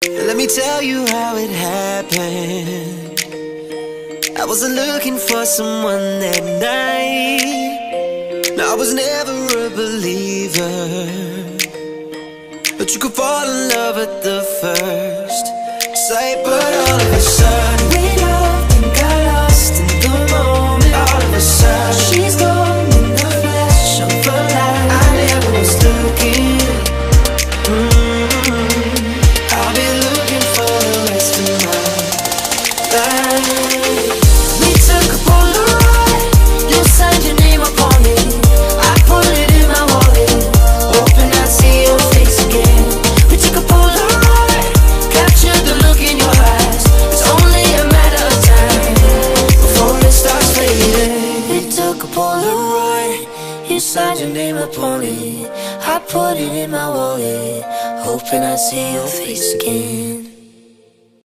Let me tell you how it happened. I wasn't looking for someone that night. No, I was never a believer, but you could fall in love at the first sight. But all of a sudden we loved and got lost in the moment. All of a sudden she's gone in the flash of a light. I never was looking. I'll be looking for the rest of my life. We took a Polaroid, you signed your name upon it. I put it in my wallet, hoping I'd see your face again. We took a Polaroid, captured the look in your eyes. It's only a matter of time before it starts fading. We took a Polaroid, you signed your name upon it. I put it in my wallet, hoping I'd see your face again.